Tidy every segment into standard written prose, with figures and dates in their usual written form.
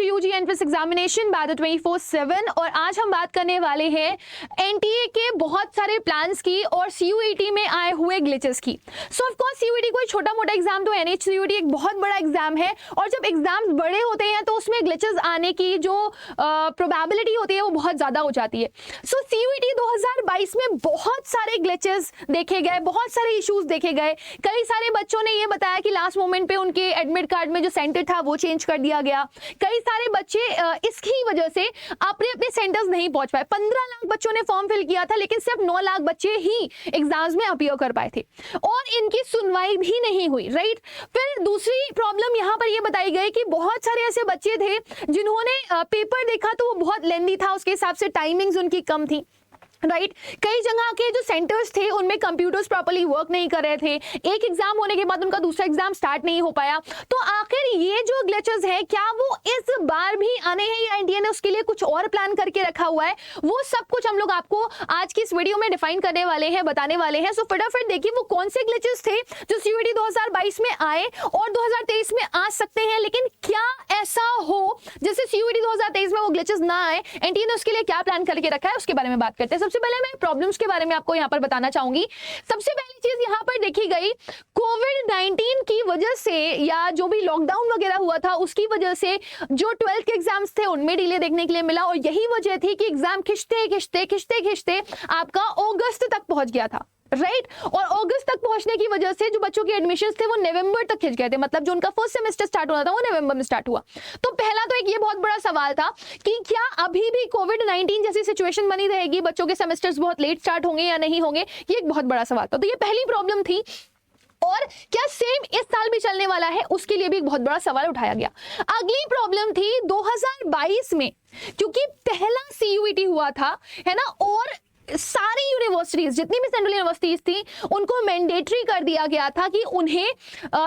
UG entrance examination by the 24/7 और आज हम बात करने वाले हैं एनटीए के बहुत सारे प्लान्स की और सीयूईटी में आए हुए ग्लिचेस की। सो ऑफ कोर्स सीयूईटी कोई छोटा मोटा एग्जाम तो एनएचसीयूटी एक बहुत बड़ा एग्जाम है और जब एग्जाम्स बड़े होते हैं तो उसमें ग्लिचेस आने की जो प्रोबेबिलिटी होती है वो बहुत ज्यादा हो जाती है। सो सीयूईटी 2022 में बहुत सारे ग्लिचेस देखे गए, बहुत सारे इश्यूज देखे गए। कई सारे बच्चों ने ये बताया कि लास्ट मोमेंट पे उनके एडमिट कार्ड में जो सेंटर था वो चेंज कर दिया गया। कई सारे बच्चे इसकी वजह से अपने अपने सेंटर्स नहीं पहुंच पाए। 15 लाख बच्चों ने फॉर्म फिल किया था लेकिन सिर्फ 9 लाख बच्चे ही एग्जाम्स में अपीयर कर पाए थे और इनकी सुनवाई भी नहीं हुई, राइट। फिर दूसरी प्रॉब्लम यहाँ पर ये बताई गई कि बहुत सारे ऐसे बच्चे थे जिन्होंने पेपर देखा तो वो बहुत लेंदी था, उसके हिसाब से टाइमिंग्स उनकी कम थी, राइट। कई जगह के जो सेंटर्स थे उनमें कंप्यूटर्स प्रॉपर्ली वर्क नहीं कर रहे थे। एक एग्जाम होने के बाद उनका दूसरा एग्जाम स्टार्ट नहीं हो पाया। तो आखिर ये जो ग्लिचेस है क्या वो इस बार भी आने हैं या एनटीए ने उसके लिए कुछ और प्लान करके रखा हुआ है, वो सब कुछ हम लोग आपको आज की इस वीडियो में डिफाइन करने वाले हैं, बताने वाले हैं। सो फटाफट देखिए वो कौन से ग्लिचेस थे जो सीयूईटी 2022 में आए और 2023 में आ सकते हैं। लेकिन क्या ऐसा हो जैसे सीयूईटी 2023 में वो ग्लिचेस ना आए, एनटीए ने उसके लिए क्या प्लान करके रखा है उसके बारे में बात करते हैं। सबसे पहले मैं प्रॉब्लम्स के बारे में आपको यहां पर बताना चाहूंगी। सबसे पहली चीज यहां पर देखी गई कोविड-19 की वजह से या जो भी लॉकडाउन वगैरह हुआ था उसकी वजह से जो 12th के एग्जाम्स थे उनमें डिले देखने के लिए मिला और यही वजह थी कि एग्जाम खिंचते आपका अगस्त तक पहुंच गया था, राइट। और अगस्त तक पहुंचने की वजह से जो बच्चों के एडमिशंस थे वो नवंबर तक खिंच गए थे, मतलब जो उनका फर्स्ट सेमेस्टर स्टार्ट होना था वो नवंबर में स्टार्ट हुआ। तो पहला तो एक ये बहुत बड़ा सवाल था कि क्या अभी भी कोविड-19 जैसी सिचुएशन बनी रहेगी, बच्चों के सेमेस्टर्स बहुत लेट स्टार्ट होंगे या नहीं होंगे, ये एक बहुत बड़ा सवाल था। तो ये पहली प्रॉब्लम थी। और क्या सेम इस साल भी चलने वाला है उसके लिए भी एक बहुत बड़ा सवाल उठाया गया। अगली प्रॉब्लम थी 2022 में, क्योंकि पहला सीयूईटी हुआ था, है ना, और सारी यूनिवर्सिटीज जितनी भी सेंट्रल यूनिवर्सिटीज थी उनको मैंडेटरी कर दिया गया था कि उन्हें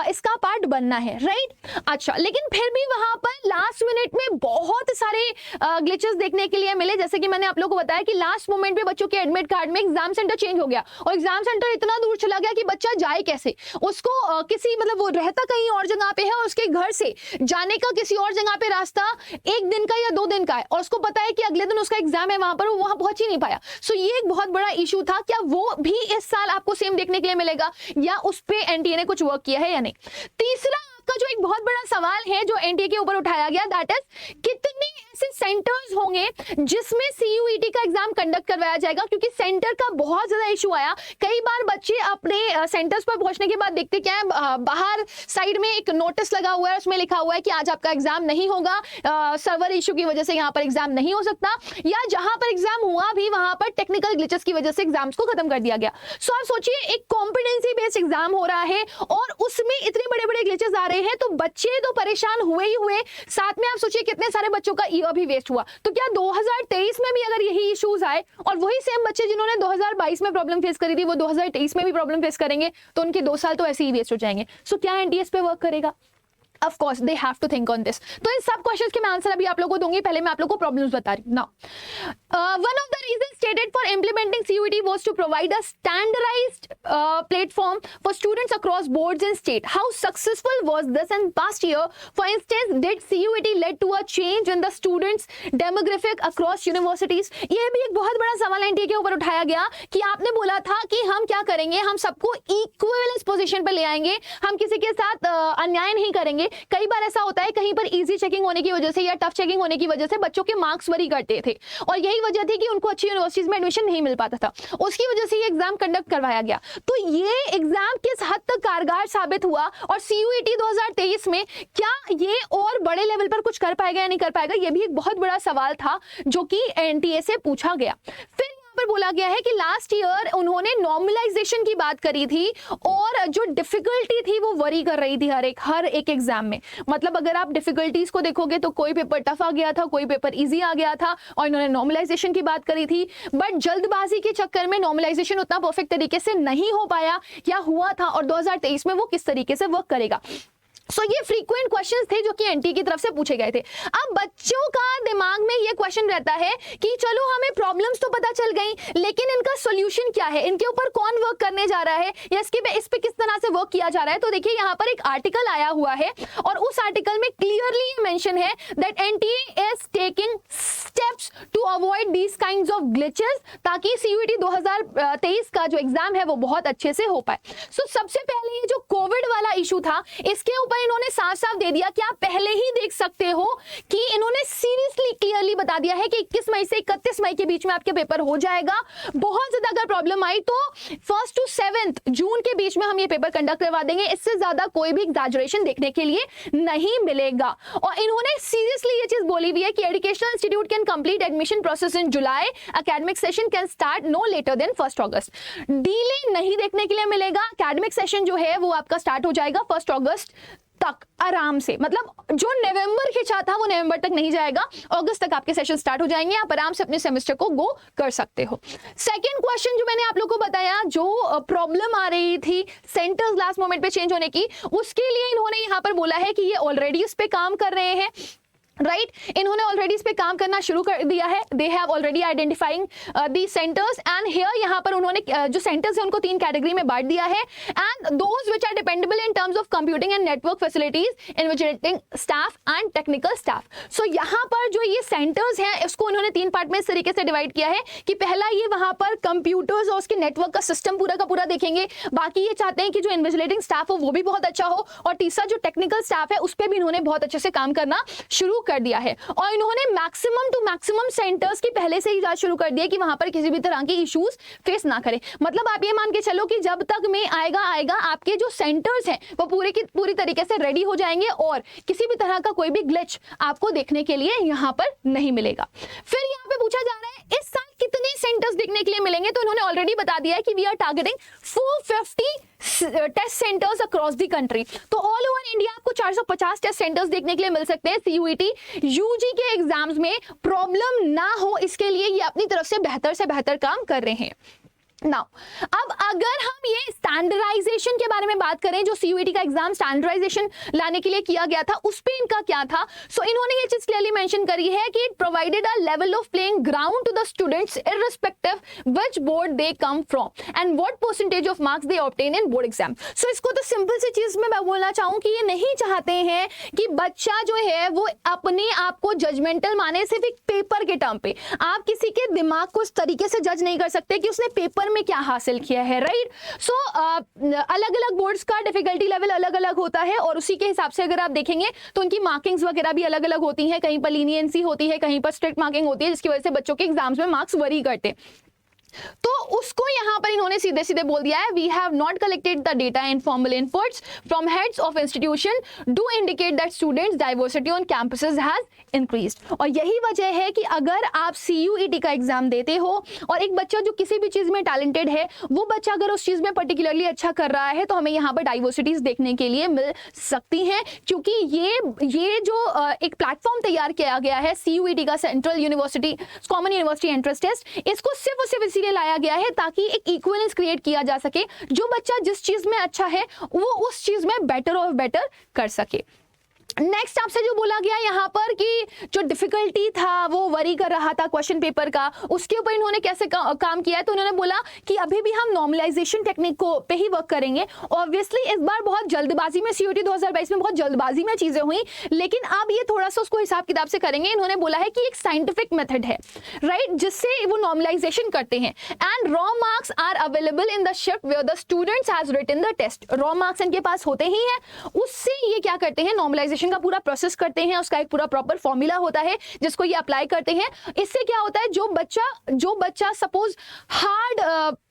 इसका पार्ट बनना है, राइट। अच्छा, लेकिन फिर भी वहां पर लास्ट मिनट में बहुत सारे ग्लिचेस देखने के लिए मिले। जैसे कि मैंने आप लोगों को बताया कि लास्ट मोमेंट पे बच्चों के एडमिट कार्ड में एग्जाम सेंटर चेंज हो गया और एग्जाम सेंटर इतना दूर चला गया कि बच्चा जाए कैसे, उसको किसी मतलब वो रहता कहीं और जगह पे है और उसके घर से जाने का किसी और जगह पे रास्ता 1 दिन का या 2 दिन का है और उसको पता है कि अगले दिन उसका एग्जाम है वहां पर, वो वहां पहुंच ही नहीं पाया। सो ये एक बहुत बड़ा इशू था। क्या वो भी इस साल आपको सेम देखने के लिए मिलेगा या उस पे एनटीए ने कुछ वर्क किया है या नहीं। तीसरा आपका जो एक बहुत बड़ा सवाल है जो एनटीए के ऊपर उठाया गया, दैट इज कितने ऐसे सेंटर्स होंगे जिसमें सीयूईटी का एग्जाम कंडक्ट करवाया जाएगा, क्योंकि सेंटर का बहुत ज्यादा इशू आया। कई बार बच्चे अपने सेंटर्स पर पहुंचने के बाद देखते क्या है, बाहर साइड में एक नोटिस लगा हुआ है, उसमें लिखा हुआ है कि आज आपका एग्जाम नहीं होगा, सर्वर इशू की वजह से यहाँ पर एग्जाम नहीं हो सकता, या जहां पर एग्जाम हुआ भी वहां पर टेक्निकल ग्लिचेस की वजह से एग्जाम्स को खत्म कर दिया गया। सो आप सोचिए एक कॉम्पिटेंसी बेस्ड एग्जाम हो रहा है और उसमें इतने बड़े बड़े ग्लिचेस आ रहे हैं, तो बच्चे तो परेशान हुए ही हुए, साथ में आप सोचिए कितने सारे बच्चों का ईयर भी वेस्ट हुआ। तो क्या 2023 में भी अगर यही इश्यूज आए और वही सेम बच्चे जिन्होंने 2022 में प्रॉब्लम फेस करी थी वो 2023 में भी प्रॉब्लम फेस करेंगे तो उनके 2 साल तो ऐसे ही वेस्ट हो जाएंगे। सो क्या एनटीए पे वर्क करेगा? Of course, they have to think on this. तो इन सब क्वेश्चंस के मैं आंसर अभी आप लोगों को दूंगी। पहले मैं आप लोगों को प्रॉब्लम्स बता रही हूँ। Now, one of the reasons stated for implementing CUET was to provide a standardized platform for students across boards and state. How successful was this in past year? For instance, did CUET led to a change in the students' demographic across universities? ये भी एक बहुत बड़ा सवाल NTA के ऊपर उठाया गया कि आपने बोला था कि हम क्या करेंगे, हम सबको इक्विवेलेंस पोजीशन पर ले आएंगे, हम किसी के साथ अन्याय नहीं करेंगे। कई बार ऐसा होता है कहीं पर इजी चेकिंग होने की वजह से या टफ चेकिंग होने की वजह से बच्चों के मार्क्स वरी करते थे और यही वजह थी कि उनको अच्छी यूनिवर्सिटीज में एडमिशन नहीं मिल पाता था, उसकी वजह से ये एग्जाम कंडक्ट करवाया गया। तो ये एग्जाम किस हद तक कारगर साबित हुआ और सीयूईटी 2023 में क्या ये और बड़े लेवल पर कुछ कर पाएगा या नहीं कर पाएगा, ये भी एक बहुत बड़ा सवाल था जो कि एनटीए से पूछा गया। फिर पर बोला गया है कि लास्ट ईयर उन्होंने नॉर्मलाइजेशन की बात करी थी और जो डिफिकल्टी थी वो वरी कर रही थी हर एक एग्जाम में। मतलब अगर आप डिफिकल्टीज को देखोगे तो कोई पेपर टफ आ गया था, कोई पेपर इजी आ गया था और इन्होंने नॉर्मलाइजेशन की बात करी थी। बट जल्दबाजी के चक्कर में नॉर्मलाइजेशन उतना परफेक्ट तरीके से नहीं हो पाया या हुआ था और 2023 में वो किस तरीके से वर्क करेगा। सो ये फ्रीक्वेंट क्वेश्चंस थे जो कि एनटीए की तरफ से पूछे गए थे। अब बच्चों का दिमाग में ये क्वेश्चन रहता है कि चलो हमें प्रॉब्लम्स तो पता चल गई, लेकिन इनका सॉल्यूशन क्या है, इनके ऊपर कौन वर्क करने जा रहा है, या इस पे किस तरह से वर्क किया जा रहा है। तो देखिए यहाँ पर एक आर्टिकल आया हुआ है और उस आर्टिकल में क्लियरली ये मेंशन है that NTA is taking steps to avoid these kinds of glitches, ताकि सीयूईटी 2023 का जो एग्जाम है वो बहुत अच्छे से हो पाए। सो सबसे पहले ये जो कोविड वाला इशू था, इसके ऊपर इन्होंने साफ साफ दे दिया कि आप पहले ही देख सकते हो कि इन्होंने सीरियसली क्लियरली बता दिया है कि 21 मई से 31 मई के बीच में आपके पेपर हो जाएगा। बहुत ज्यादा अगर प्रॉब्लम आई तो 1 to 7 जून के बीच में हम ये पेपर कंडक्ट करवा देंगे, इससे ज्यादा कोई भी एग्जैजरेशन देखने के लिए नहीं मिलेगा। और इन्होंने सीरियसली ये चीज बोली हुई है कि educational institute can complete admission process in July, academic session can start no later than 1 August. Delay नहीं देखने के लिए मिलेगा, एकेडमिक सेशन जो है वो आपका स्टार्ट हो जाएगा 1 अगस्त तक आराम से, मतलब जो नवंबर खिंचा था वो नवंबर तक नहीं जाएगा, अगस्त तक आपके सेशन स्टार्ट हो जाएंगे, आप आराम से अपने सेमेस्टर को गो कर सकते हो। सेकंड क्वेश्चन जो मैंने आप लोगों को बताया, जो प्रॉब्लम आ रही थी सेंटर्स लास्ट मोमेंट पे चेंज होने की, उसके लिए इन्होंने यहाँ पर बोला है कि ये ऑलरेडी इस पे काम कर रहे हैं, राइट इन्होंने ऑलरेडी इस पे काम करना शुरू कर दिया है। They have already identifying the centres and here यहाँ पर उन्होंने जो सेंटर्स है उनको 3 कैटेगरी में बांट दिया है, and those which are dependable in terms of computing and network facilities, invigilating staff and technical staff. So यहाँ पर जो ये सेंटर्स हैं इसको उन्होंने 3 पार्ट में इस तरीके से डिवाइड किया है कि पहला ये वहां पर कंप्यूटर्स और उसके नेटवर्क का सिस्टम पूरा का पूरा देखेंगे, बाकी ये चाहते हैं कि जो इन्विजिलेटिंग स्टाफ हो वो भी बहुत अच्छा हो, और तीसरा जो टेक्निकल स्टाफ है उस पर भी इन्होंने बहुत अच्छे से काम करना शुरू कर दिया है। और इन्होंने मैक्सिमम टू मैक्सिमम सेंटर्स की पहले से ही जांच शुरू कर दी है कि वहां पर किसी भी तरह के इश्यूज फेस ना करें। मतलब आप ये मान के चलो कि जब तक में आएगा आपके जो सेंटर्स हैं वो पूरी तरीके से रेडी हो जाएंगे और किसी भी तरह का कोई भी ग्लिच आपको देखने के लिए यहां पर नहीं मिलेगा। फिर यहां पे पूछा जा रहा है इस साल कितने सेंटर्स देखने के लिए मिलेंगे, तो इन्होंने ऑलरेडी बता दिया है कि we are targeting 450 test centres across the country. तो ऑल ओवर इंडिया आपको 450 टेस्ट सेंटर्स देखने के लिए मिल सकते हैं। सीयूईटी यूजी के एग्जाम्स में प्रॉब्लम ना हो इसके लिए ये अपनी तरफ से बेहतर काम कर रहे हैं। नाउ अब अगर हम ये स्टैंडर्डाइजेशन के बारे में बात करें, जो सीयूईटी का एग्जाम स्टैंडर्डाइजेशन लाने के लिए किया गया था उस पे इनका क्या था। सो इन्होंने ये चीज क्लियरली मेंशन करी है कि it provided a level of playing ground to the students irrespective which board they come from and what percentage of marks they obtain in board exam. So इसको तो सिंपल सी चीज में मैं बोलना चाहूँ कि ये नहीं चाहते हैं कि बच्चा जो है वो अपने आप को जजमेंटल माने सिर्फ एक पेपर के टर्म पे। आप किसी के दिमाग को इस तरीके से जज नहीं कर सकते कि उसने पेपर में क्या हासिल किया है, राइट। सो अलग अलग बोर्ड्स का डिफिकल्टी लेवल अलग अलग होता है और उसी के हिसाब से अगर आप देखेंगे तो उनकी मार्किंग्स वगैरह भी अलग अलग होती हैं, कहीं पर लीनियंसी होती है, कहीं पर स्ट्रिक्ट मार्किंग होती है, जिसकी वजह से बच्चों के एग्जाम्स में मार्क्स वरी करते हैं। तो उसको यहां पर इन्होंने सीधे सीधे बोल दिया है we have not collected the data in formal inputs from heads of institution do indicate that students diversity on campuses has increased. और यही वजह है कि अगर आप सीयूईटी का एग्जाम देते हो और एक बच्चा जो किसी भी चीज में टैलेंटेड है वो बच्चा अगर उस चीज में पर्टिकुलरली अच्छा कर रहा है तो हमें यहाँ पर डाइवर्सिटीज देखने के लिए मिल सकती हैं, क्योंकि ये जो एक प्लेटफॉर्म तैयार किया गया है सीयूईटी का, central university common university entrance test, इसको सिर्फ और सिर्फ इसीलिए लाया गया है ताकि एक इक्विवेलेंस क्रिएट किया जा सके, जो बच्चा जिस चीज में अच्छा है वो उस चीज में बेटर और बेटर कर सके। नेक्स्ट आपसे जो बोला गया यहाँ पर कि जो डिफिकल्टी था वो वरी कर रहा था क्वेश्चन पेपर का, उसके ऊपर इन्होंने कैसे काम किया है, तो उन्होंने बोला कि अभी भी हम नॉर्मलाइजेशन टेक्निक को पे ही वर्क करेंगे। ऑब्वियसली इस बार बहुत जल्दबाजी में सीयूईटी 2022 में बहुत जल्दबाजी में चीजें हुई, लेकिन अब ये थोड़ा सा उसको हिसाब किताब से करेंगे। इन्होंने बोला है कि एक साइंटिफिक मेथड है, राइट, जिससे वो नॉर्मलाइजेशन करते हैं and raw marks are available in the shift where the students has written the test. Raw marks इनके पास होते ही हैं, उससे ये क्या करते हैं, नॉर्मलाइजेशन का पूरा प्रोसेस करते हैं, उसका एक पूरा प्रॉपर फॉर्मूला होता है जिसको ये अप्लाई करते हैं। इससे क्या होता है, जो बच्चा सपोज हार्ड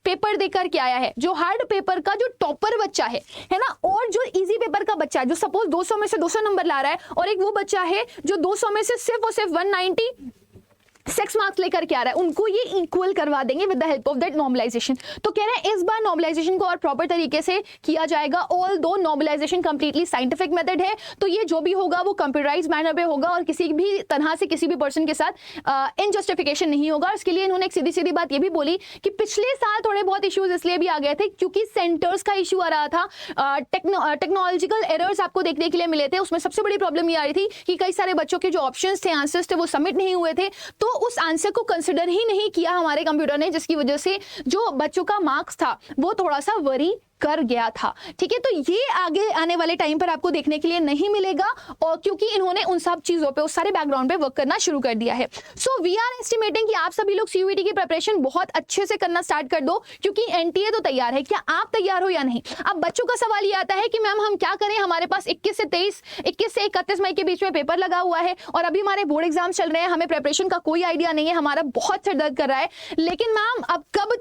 पेपर देकर के आया है, जो हार्ड पेपर का जो टॉपर बच्चा है ना, और जो इजी पेपर का बच्चा है जो सपोज 200 में से 200 नंबर ला रहा है, और एक वो बच्चा है जो 200 में से सिर्फ और सिर्फ 190 6 मार्क्स लेकर के आ रहा है, उनको ये इक्वल करवा देंगे with the help of that normalisation. तो कह रहे हैं इस बार नॉर्मलाइजेशन को और प्रॉपर तरीके से किया जाएगा। ऑल दो नॉर्मलाइजेशन कंप्लीटली साइंटिफिक मेथड है, तो ये जो भी होगा वो कंप्यूटराइज मैनर पे होगा और किसी भी तरह से किसी भी पर्सन के साथ इनजस्टिफिकेशन नहीं होगा। इसके लिए इन्होंने एक सीधी सीधी बात ये भी बोली कि पिछले साल थोड़े बहुत इश्यूज इसलिए भी आ गए थे क्योंकि सेंटर्स का इशू आ रहा था, टेक्नोलॉजिकल एरर्स आपको देखने के लिए मिले थे। उसमें सबसे बड़ी प्रॉब्लम ये आ रही थी कि कई सारे बच्चों के जो ऑप्शंस थे, आंसर्स थे, वो सबमिट नहीं हुए थे, तो उस आंसर को कंसिडर ही नहीं किया हमारे कंप्यूटर ने, जिसकी वजह से जो बच्चों का मार्क्स था वो थोड़ा सा वरी कर गया था। ठीक है, तो ये आगे आने वाले टाइम पर आपको देखने के लिए नहीं मिलेगा और क्योंकि इन्होंने उन सब चीजों पे, उस सारे बैकग्राउंड पे वर्क करना शुरू कर दिया है। सो वी आर एस्टिमेटिंग कि आप सभी लोग सीयूईटी की प्रिपरेशन बहुत अच्छे से करना स्टार्ट कर दो क्योंकि एनटीए तो तैयार है। क्या आप तैयार हो या नहीं? अब बच्चों का सवाल ये आता है कि मैम हम क्या करें, हमारे पास 21 से 31 मई के बीच में पेपर लगा हुआ है और अभी हमारे बोर्ड एग्जाम चल रहे हैं, हमें प्रिपरेशन का कोई आइडिया नहीं है, हमारा बहुत सिर दर्द कर रहा है, लेकिन मैम अब कब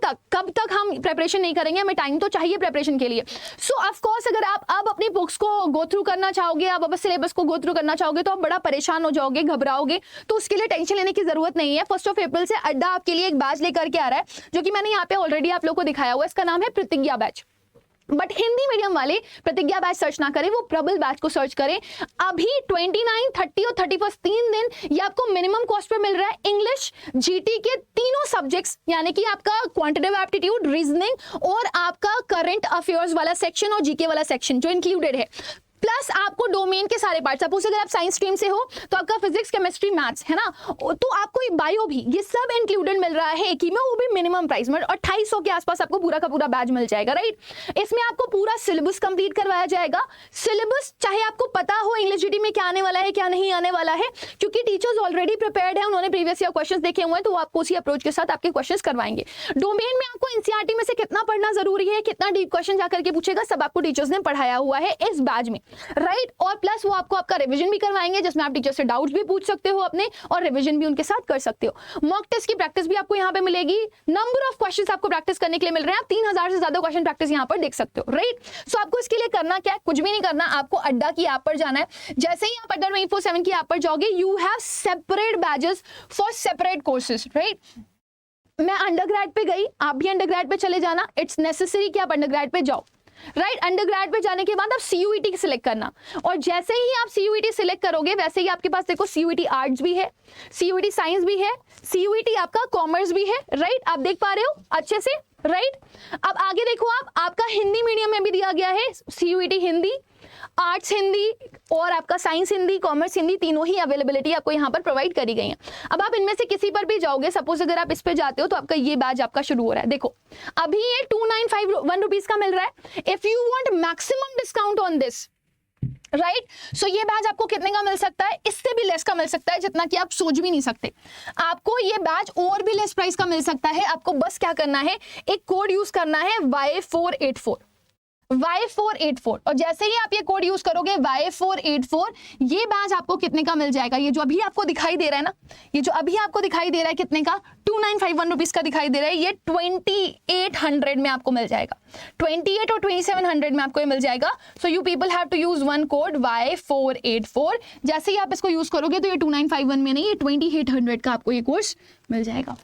तक हम प्रिपरेशन नहीं करेंगे, हमें टाइम तो चाहिए प्रिपरेशन के लिए। सो ऑफ कोर्स अगर आप अब अपनी बुक्स को गो थ्रू करना चाहोगे, आप अब सिलेबस को गो थ्रू करना चाहोगे तो आप बड़ा परेशान हो जाओगे, घबराओगे, तो उसके लिए टेंशन लेने की जरूरत नहीं है। 1 अप्रैल से अड्डा आपके लिए एक बैच लेकर के आ रहा है जो कि मैंने यहाँ पे ऑलरेडी आप लोगों को दिखाया हुआ है, इसका नाम है प्रतिज्ञा बैच। बट हिंदी मीडियम वाले प्रतिज्ञा बैच सर्च ना करें, वो प्रबल बैच को सर्च करें। अभी 29, 30 और 31 3 दिन ये आपको मिनिमम कॉस्ट पे मिल रहा है। इंग्लिश जीटी के तीनों सब्जेक्ट्स यानी कि आपका क्वांटिटेटिव एप्टीट्यूड, रीजनिंग और आपका करंट अफेयर्स वाला सेक्शन और जीके वाला सेक्शन जो इंक्लूडेड है, प्लस आपको डोमेन के सारे पार्ट। सपोज अगर आप साइंस स्ट्रीम से हो तो आपका फिजिक्स, केमिस्ट्री, मैथ्स है ना, तो आपको बायो भी, ये सब इंक्लूडेड मिल रहा है एक ही में, वो भी मिनिमम प्राइस में 2800 के आसपास आपको पूरा का पूरा बैच मिल जाएगा। राइट, इसमें आपको पूरा सिलेबस कंप्लीट करवाया जाएगा। सिलेबस चाहे आपको पता हो इंग्लिश जीटी में क्या आने वाला है क्या नहीं आने वाला है, क्योंकि टीचर्स ऑलरेडी प्रिपेयर्ड है, उन्होंने प्रीवियस ईयर क्वेश्चंस देखे हुए हैं, तो वो आपको उसी अप्रोच के साथ आपके क्वेश्चंस करवाएंगे। डोमेन में आपको एनसीईआरटी में से कितना पढ़ना जरूरी है, कितना डीप क्वेश्चन जाकर के पूछेगा, सब आपको टीचर्स ने पढ़ाया हुआ है इस बैच में। राइट, और प्लस वो आपको आपका रिवीजन भी करवाएंगे जिसमें आप टीचर से डाउट्स भी पूछ सकते हो अपने और रिवीजन भी उनके साथ कर सकते हो। मॉक टेस्ट की प्रैक्टिस भी आपको यहाँ पे मिलेगी। नंबर ऑफ क्वेश्चंस आपको प्रैक्टिस करने के लिए मिल रहे हैं, आप 3000 से ज्यादा क्वेश्चन प्रैक्टिस यहाँ पर देख सकते हो। राइट, सो आपको इसके लिए करना क्या है, कुछ भी नहीं करना, आपको अड्डा की ऐप पर जाना है। जैसे ही आप अड्डा 24/7 की ऐप पर जाओगे, you have separate batches for separate courses. Right, मैं अंडरग्रेड पे गई, आप भी अंडरग्रेड पे चले जाना, इट्स नेसेसरी कि आप अंडरग्रेड पे जाओ। राइट, अंडरग्रेड पे जाने के बाद आप सीयूईटी सिलेक्ट करना, और जैसे ही आप सीयूईटी सिलेक्ट करोगे वैसे ही आपके पास देखो सीयूईटी आर्ट्स भी है, सीयूईटी साइंस भी है, सीयूईटी आपका कॉमर्स भी है। राइट, आप देख पा रहे हो अच्छे से। राइट, अब आगे देखो, आपका हिंदी मीडियम में भी दिया गया है सीयूईटी हिंदी, आर्ट्स हिंदी और आपका साइंस हिंदी, कॉमर्स हिंदी, तीनों ही अवेलेबिलिटी आपको यहाँ पर प्रोवाइड करी गई है। अब आप इनमें से किसी पर भी जाओगे, सपोज अगर आप इस पे जाते हो तो आपका ये बैच आपका शुरू हो रहा है। देखो अभी ये 2951 रुपीज का मिल रहा है। If you want maximum discount on this, right, so ये बैच आपको कितने का मिल सकता है, इससे भी लेस का मिल सकता है, जितना कि आप सोच भी नहीं सकते। आपको ये बैच और भी लेस प्राइस का मिल सकता है। आपको बस क्या करना है, एक कोड यूज करना है Y484, Y484, और जैसे ही आप ये कोड यूज करोगे Y484, ये बैच आपको कितने का मिल जाएगा, ये जो अभी आपको दिखाई दे रहा है ना, ये जो अभी आपको दिखाई दे रहा है कितने का, 2951 रुपीज का दिखाई दे रहा है, ये 2800 में आपको मिल जाएगा, 28 और 2700 में आपको ये मिल जाएगा। So you people have to use one code Y484। जैसे ही आप इसको यूज करोगे तो ये 2951 में नहीं, ये 2800 का आपको ये कोर्स मिल जाएगा।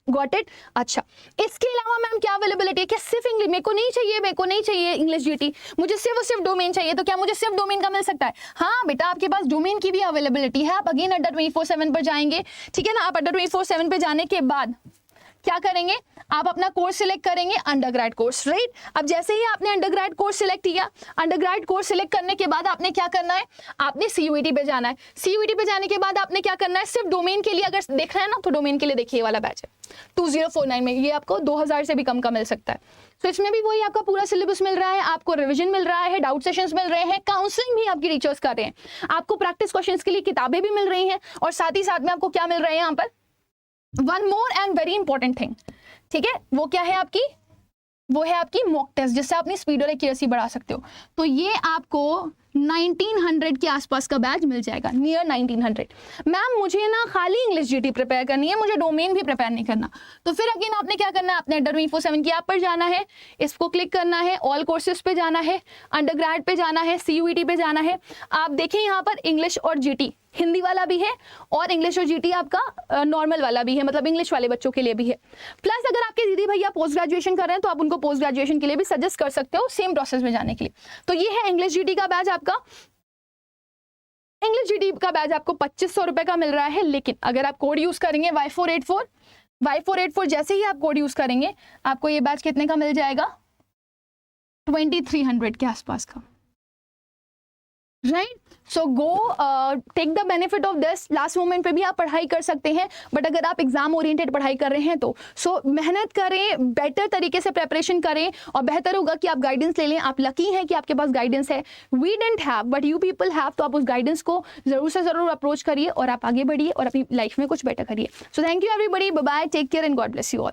Got it. अच्छा, इसके अलावा मैम क्या अवेलेबिलिटी है, क्या सिर्फ इंग्लिश, मेरे को नहीं चाहिए इंग्लिश जीटी, मुझे सिर्फ डोमेन चाहिए, तो क्या मुझे सिर्फ डोमेन का मिल सकता है? हाँ बेटा, आपके पास डोमेन की भी अवेलेबिलिटी है। आप अगेन अड्डा 24/7 पर जाएंगे, ठीक है ना। आप अड्डा 24/7 पे जाने के बाद क्या करेंगे, आप अपना कोर्स सिलेक्ट करेंगे, अंडरग्रेड कोर्स। राइट, अब जैसे ही आपने अंडरग्रेड कोर्स सिलेक्ट किया, अंडरग्रेड कोर्स सिलेक्ट करने के बाद आपने क्या करना है, आपने सीयूईटी पे जाना है। सीयूईटी पे जाने के बाद आपने क्या करना है, सिर्फ डोमेन के लिए अगर देखना है ना, तो डोमेन के लिए देखिए वाला बैच है 2049 में, ये आपको 2000 से भी कम का मिल सकता है। तो इसमें भी वही आपका पूरा सिलेबस मिल रहा है, आपको रिवीजन मिल रहा है, डाउट सेशंस मिल रहे हैं, काउंसलिंग भी आपकी टीचर्स कर रहे हैं, आपको प्रैक्टिस क्वेश्चंस के लिए किताबें भी मिल रही हैं, और साथ ही साथ में आपको क्या मिल रहे हैं यहाँ पर, one more and very important thing, ठीक है, वो क्या है आपकी, वो है आपकी मॉक टेस्ट, जिससे अपनी स्पीड और एक्यूरेसी बढ़ा सकते हो। तो ये आपको 1900 के आसपास का बैच मिल जाएगा, नियर 1900। मैम मुझे ना खाली इंग्लिश जीटी प्रिपेयर करनी है, मुझे डोमेन भी प्रिपेयर नहीं करना, तो फिर अगेन आपने क्या करना है, अपने अड्डा 24/7 की ऐप पर जाना है, इसको क्लिक करना है, ऑल कोर्सेज पे जाना है, अंडरग्रेड पे जाना है, सीयूईटी पे जाना है। आप देखें यहाँ पर इंग्लिश और जीटी हिंदी वाला भी है और इंग्लिश और जीटी आपका नॉर्मल वाला भी है, मतलब इंग्लिश वाले बच्चों के लिए भी है। प्लस अगर आपके दीदी भैया पोस्ट ग्रेजुएशन कर रहे हैं तो आप उनको पोस्ट ग्रेजुएशन के लिए भी सजेस्ट कर सकते हो सेम प्रोसेस में जाने के लिए। तो ये है इंग्लिश जीटी का बैच आपका। इंग्लिश जीटी का बैच आपको 2500 रुपए का मिल रहा है, लेकिन अगर आप कोड यूज करेंगे Y484 जैसे ही आप कोड यूज करेंगे आपको ये बैच कितने का मिल जाएगा, 2300 के आसपास का, right. So go take the benefit of this. Last moment पे भी आप पढ़ाई कर सकते हैं, बट अगर आप एग्जाम ओरिएंटेड पढ़ाई कर रहे हैं तो मेहनत करें, बेटर तरीके से प्रेपरेशन करें, और बेहतर होगा कि आप गाइडेंस ले लें। आप लकी हैं कि आपके पास गाइडेंस है, we didn't have but you people have. तो आप उस गाइडेंस को जरूर से जरूर अप्रोच करिए और आप आगे बढ़िए और अपनी लाइफ में कुछ बेटर करिए। So thank you everybody, bye bye, take care and God bless you all.